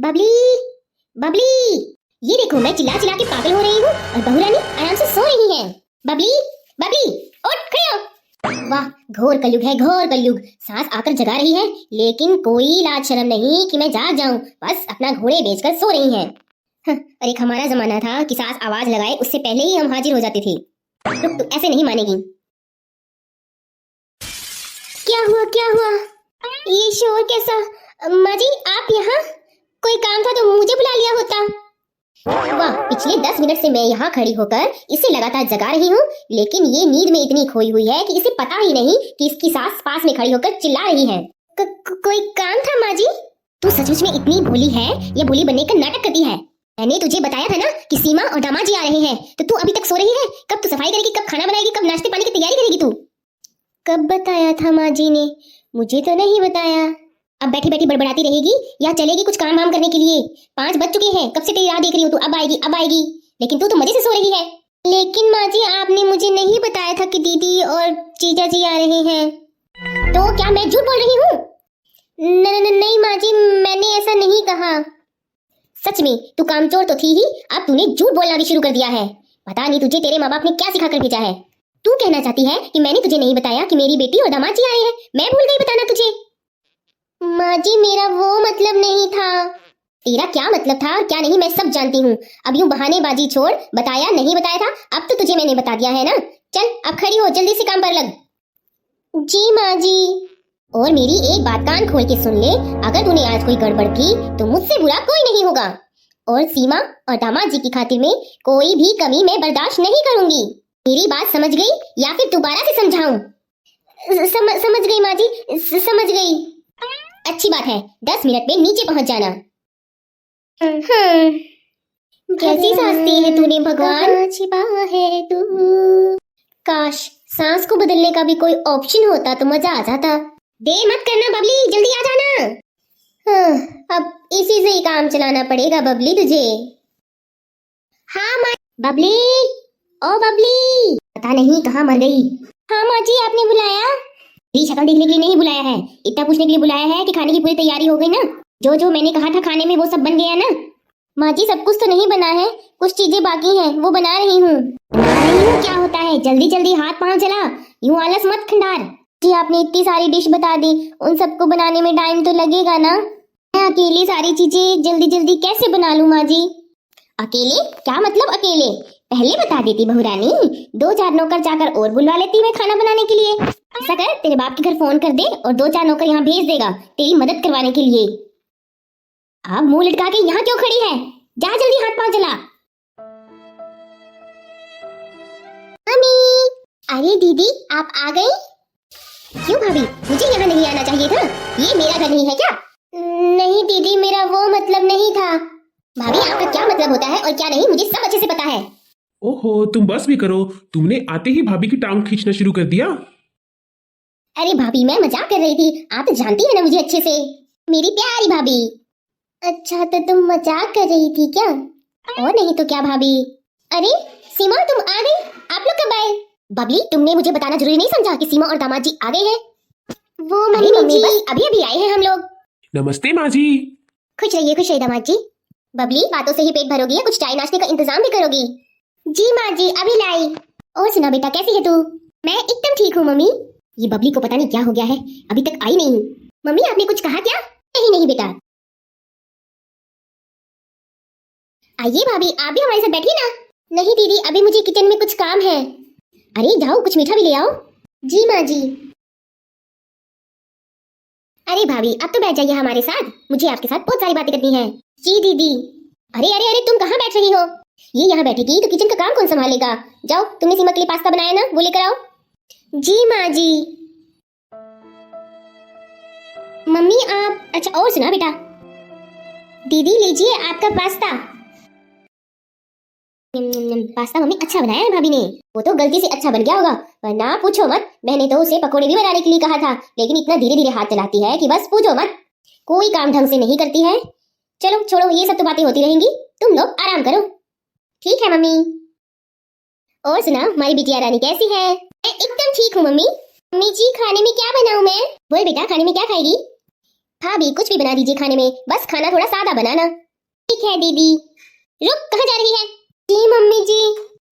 बबली बबली, ये देखो मैं चिल्ला चिल्ला के पागल हो रही हूँ और बहू रानी आराम से सो रही है। बबली बबली उठ खड़ी हो। वाह, घोर कलयुग है, घोर कलयुग। सास आकर जगा रही है लेकिन कोई लाज शर्म नहीं कि मैं जाग जाऊं, बस अपना घोड़े बेचकर सो रही है। और एक हमारा जमाना था कि सास आवाज लगाए उससे पहले ही हम हाजिर हो जाते थे। रुक, तू ऐसे नहीं मानेगी। क्या हुआ क्या हुआ, ये शोर कैसा? माँ जी आप यहाँ? कोई काम था तो मुझे बुला लिया होता। वाह, पिछले 10 मिनट से मैं यहाँ खड़ी होकर इसे लगातार जगा रही हूँ, लेकिन ये नींद में इतनी खोई हुई है कि इसे पता ही नहीं कि इसकी सास पास में खड़ी होकर चिल्ला रही है। कोई काम था माँ जी? तू सचमुच में इतनी भोली है या भोली बनने का नाटक करती है? मैंने तुझे बताया था ना कि सीमा और दामाद जी आ रहे हैं, तो तू अभी तक सो रही है। कब तू सफाई करेगी, कब खाना बनाएगी, कब नाश्ते पानी की तैयारी करेगी तू? कब बताया था माँ जी ने? मुझे तो नहीं बताया। अब बैठी बैठी बड़बड़ाती रहेगी या चलेगी कुछ काम वाम करने के लिए? 5 बज चुके हैं, कब से तेरी राह देख रही हूँ, तू अब आएगी अब आएगी, लेकिन तू तो मजे से सो रही है। लेकिन माँ जी आपने मुझे नहीं बताया था कि दीदी और जीजा जी आ रहे हैं। तो क्या मैं झूठ बोल रही हूँ? नहीं माँ जी, मैंने ऐसा नहीं कहा। सच में तू कामचोर तो थी ही, अब तूने झूठ बोलना भी शुरू कर दिया है। पता नहीं तुझे तेरे माँ बाप ने क्या सिखा कर भेजा है। तू कहना चाहती है कि मैंने तुझे नहीं बताया कि मेरी बेटी और दामाद जी आ रहे हैं? मैं भूल गई बताना तुझे। माँ जी मेरा वो मतलब नहीं था। तेरा क्या मतलब था और क्या नहीं मैं सब जानती हूँ। अब यूं बहानेबाजी छोड़, बताया नहीं बताया था, अब तो तुझे मैंने बता दिया है ना। चल अब खड़ी हो, जल्दी से काम पर लग। जी माँ जी। और मेरी एक बात कान खोल के सुन ले, अगर तूने आज कोई गड़बड़ की तो मुझसे बुरा कोई नहीं होगा, और सीमा और दामाद जी की खातिर में कोई भी कमी मैं बर्दाश्त नहीं करूंगी। मेरी बात समझ गई या फिर दोबारा से समझाऊं? समझ गई माँ जी, समझ गई। अच्छी बात है, 10 मिनट में नीचे पहुंच जाना। कैसी सांस दी है तूने भगवान, छिपा है तू। काश सांस को बदलने का भी कोई ऑप्शन होता तो मजा आ जाता। देर मत करना बबली, जल्दी आ जाना। अब इसी से ही काम चलाना पड़ेगा बबली तुझे। हाँ माँ। बबली, ओ बबली, पता नहीं कहाँ मर गई। हाँ माँ जी आपने बुलाया? तेरी शक्ल देखने के लिए नहीं बुलाया है, इतना पूछने के लिए बुलाया है कि खाने की पूरी तैयारी हो गई ना? जो जो मैंने कहा था खाने में वो सब बन गया ना? माँ जी सब कुछ तो नहीं बना है, कुछ चीजें बाकी हैं, वो बना रही हूँ। क्या होता है, जल्दी जल्दी हाथ पांव चला, यूं आलस मत खंडार। जी आपने इतनी सारी डिश बता दी, उन सबको बनाने में टाइम तो लगेगा ना? मैं अकेली सारी चीजें जल्दी जल्दी कैसे बना लूं माँ जी? अकेले? क्या मतलब अकेले? पहले बता देती बहू रानी, 2-4 नौकर चाकर और बुलवा लेती मैं खाना बनाने के लिए। ऐसा कर, तेरे बाप के घर फोन कर दे और 2-4 नौकर यहाँ भेज देगा तेरी मदद करवाने के लिए। अब मुंह लटका के यहाँ क्यों खड़ी है? जा जल्दी हाथ पांव चला। मम्मी। अरे दीदी आप आ गई? क्यों भाभी, मुझे यहाँ नहीं आना चाहिए था? ये मेरा घर नहीं है क्या? नहीं दीदी, मेरा वो मतलब नहीं था। भाभी आपका क्या मतलब होता है और क्या नहीं मुझे सब अच्छे से पता है। ओहो, तुम बस भी करो, तुमने आते ही भाभी की टांग खींचना शुरू कर दिया। अरे भाभी मैं मजाक कर रही थी, आप तो जानती है ना मुझे अच्छे से, मेरी प्यारी भाभी। अच्छा तो तुम मजाक कर रही थी क्या? और नहीं तो क्या भाभी। अरे सीमा तुम आ गई, आप लोग कब आए? बबली तुमने मुझे बताना जरूरी नहीं समझा कि सीमा और दामाद जी आ गए हैं? वो मम्मी बस अभी अभी आए हैं हम लोग। नमस्ते माँ जी। खुश रहिए दामाद जी। बबली बातों से ही पेट भरोगी या कुछ चाय नाश्ते का इंतजाम भी करोगी? जी माँ जी अभी लाई। और सुना बेटा कैसी है तू? मैं एकदम ठीक हूँ मम्मी। ये बबली को पता नहीं क्या हो गया है, अभी तक आई नहीं। मम्मी आपने कुछ कहा क्या? नहीं नहीं बेटा। आइए भाभी आप भी हमारे साथ बैठिए ना। नहीं दीदी अभी मुझे किचन में कुछ काम है। अरे जाओ कुछ मीठा भी ले आओ। जी माँ जी। अरे भाभी अब तो बैठ जाइए हमारे साथ, मुझे आपके साथ बहुत सारी बातें करनी है। जी दीदी। अरे अरे अरे तुम कहाँ बैठ रही हो? ये यहाँ बैठेगी तो किचन का काम कौन संभालेगा? जाओ तुमने सीमा के लिए पास्ता बनाया ना, वो लेकर आओ। जी माँ जी। मम्मी आप, अच्छा और सुना बेटा। दीदी लीजिए आपका पास्ता। पास्ता मम्मी अच्छा बनाया है भाभी ने, वो तो गलती से अच्छा बन गया होगा, वरना पूछो मत, मैंने तो उसे पकोड़े भी बनाने के लिए कहा था, लेकिन इतना धीरे धीरे हाथ चलाती है कि बस पूछो मत, कोई काम ढंग से नहीं करती है। चलो छोड़ो, ये सब तो बातें होती रहेंगी, तुम लोग आराम करो। ठीक है मम्मी। और सुना हमारी बिटिया रानी कैसी है? मैं एकदम ठीक हूँ मम्मी। मम्मी जी खाने में क्या बनाऊं मैं? बोल बेटा खाने में क्या खाएगी? भाभी कुछ भी बना दीजिए खाने में, बस खाना थोड़ा सादा बनाना। ठीक है दीदी। रुक, कहाँ जा रही है? जी मम्मी जी।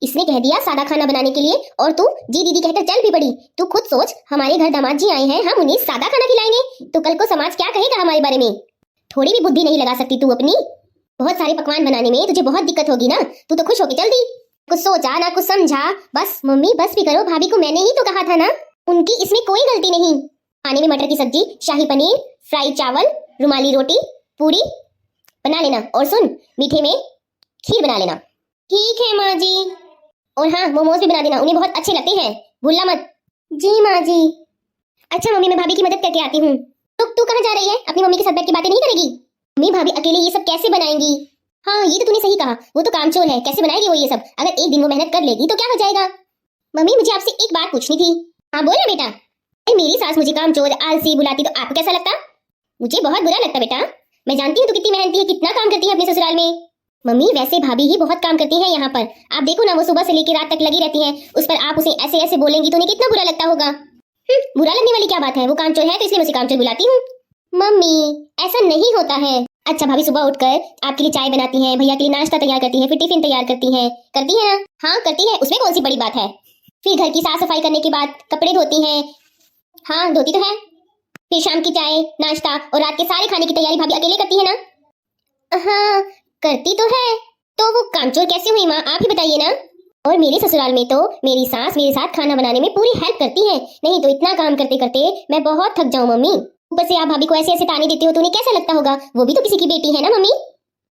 इसने कह दिया सादा खाना बनाने के लिए और तू जी दीदी कहकर चल भी पड़ी। तू खुद सोच, हमारे घर दामाद जी आए हैं, हम उन्हें सादा खाना खिलाएंगे तो कल को समाज क्या कहेगा हमारे बारे में? थोड़ी भी बुद्धि नहीं लगा सकती तू अपनी? बहुत सारे पकवान बनाने में तुझे बहुत दिक्कत होगी ना, तू तो खुश होके चल दी। कुछ सोचा ना कुछ समझा। बस मम्मी बस भी करो, भाभी को मैंने ही तो कहा था ना, उनकी इसमें कोई गलती नहीं। खाने में मटर की सब्जी, शाही पनीर, फ्राई चावल, रुमाली रोटी, पूरी बना लेना, और सुन मीठे में खीर बना लेना। ठीक है माँ जी। और हाँ, मोमोज भी बना देना, उन्हें बहुत अच्छे लगते हैं, भूलना मत। जी माँ जी। अच्छा मम्मी, मैं भाभी की मदद करके आती हूँ। तू कहाँ जा रही है? अपनी मम्मी के साथ बैठ के बातें नहीं करेगी? मम्मी भाभी अकेले ये सब कैसे बनाएंगी? हाँ ये तो तूने सही कहा, वो तो कामचोर है, कैसे बनाएगी वो ये सब? अगर एक दिन वो मेहनत कर लेगी तो क्या हो जाएगा? मम्मी मुझे आपसे एक बात पूछनी थी। हाँ बोल ना बेटा। मेरी सास मुझे कामचोर आलसी बुलाती तो आपको कैसा लगता? मुझे बहुत बुरा लगता बेटा। मैं जानती हूँ तू कितनी मेहनती है, कितना काम करती है अपने ससुराल में। मम्मी वैसे भाभी ही बहुत काम करती हैं यहाँ पर, आप देखो ना, वो सुबह से लेकर रात तक लगी रहती हैं, उस पर आप उसे ऐसे ऐसे बोलेंगी तो उन्हें कितना बुरा लगता होगा। बुरा लगने वाली क्या बात है? वो कामचोर है तो इसलिए मैं उसे कामचोर बुलाती हूँ। मम्मी ऐसा नहीं होता है। अच्छा भाभी सुबह उठकर आपके लिए चाय बनाती हैं, भैया के लिए नाश्ता तैयार करती हैं, फिर टिफिन तैयार करती है ना? हाँ करती है, उसमें कौन सी बड़ी बात है। फिर घर की साफ सफाई करने के बाद कपड़े धोती हैं। हाँ धोती तो है। फिर शाम की चाय नाश्ता और रात के सारे खाने की तैयारी भाभी अकेले करती है ना? हाँ करती तो है। तो वो कामचोर कैसे हुई माँ, आप ही बताइए ना। और मेरे ससुराल में तो मेरी सास मेरे साथ खाना बनाने में पूरी हेल्प करती है, नहीं तो इतना काम करते करते मैं बहुत थक जाऊं मम्मी। ऊपर से आप भाभी को ऐसे ऐसे ताने देते हो तो उन्हें कैसा लगता होगा? वो भी तो किसी की बेटी है ना मम्मी।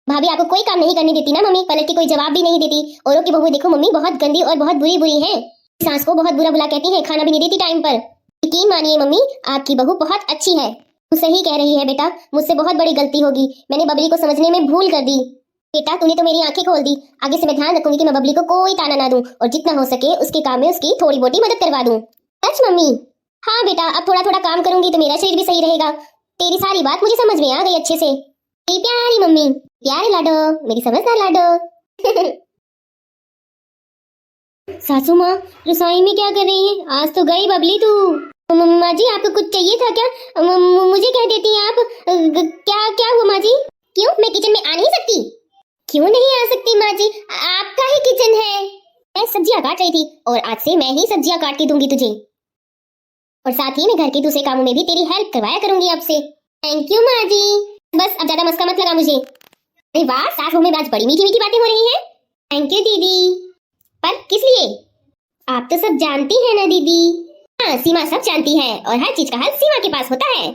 भाभी आपको कोई काम नहीं करने देती ना मम्मी, पलट के कोई जवाब भी नहीं देती। औरों की बहू देखो मम्मी बहुत गंदी और बहुत बुरी बुरी है, सास को बहुत बुरा बुला कहती है, खाना भी नहीं देती टाइम पर। यकीन मानिए मम्मी, आपकी बहू बहुत अच्छी है। तू सही कह रही है बेटा, मुझसे बहुत बड़ी गलती होगी, मैंने बबली को समझने में भूल कर दी। बेटा तूने तो मेरी आंखें खोल दी, आगे से मैं ध्यान रखूंगी कि मैं बबली को कोई ताना ना दूं और जितना हो सके उसके काम में उसकी थोड़ी बोटी मदद करवा दूं। सच मम्मी? हाँ बेटा, अब थोड़ा थोड़ा काम करूंगी तो मेरा शरीर भी सही रहेगा। तेरी सारी बात मुझे समझ में आ गई अच्छे से। मेरी प्यारी मम्मी, प्यारे लाडो, मेरी समझदार लाडो। सासू माँ रसोई में क्या कर रही है? आज तो गई बबली तू। मम्मा जी आपको कुछ चाहिए था क्या? मुझे कह देती हैं आप। क्या क्या हुआ माँ जी? क्यों मैं किचन में आ नहीं सकती? क्यों नहीं आ सकती माँ जी, आपका ही किचन है। मैं सब्जियां काट रही थी और आज से मैं ही सब्जियां काट के दूंगी तुझे, और साथ ही मैं घर के दूसरे कामों में भी तेरी हेल्प करवाया करूंगी आपसे। थैंक यू माँ जी। बस अब ज्यादा मस्का मत लगा मुझे। अरे वाह, सास में आज बड़ी मीठी मीठी बातें हो रही हैं। थैंक यू दीदी। पर किस लिए? आप तो सब जानती हैं ना दीदी। हाँ सीमा सब जानती है और हर चीज का हल सीमा के पास होता है।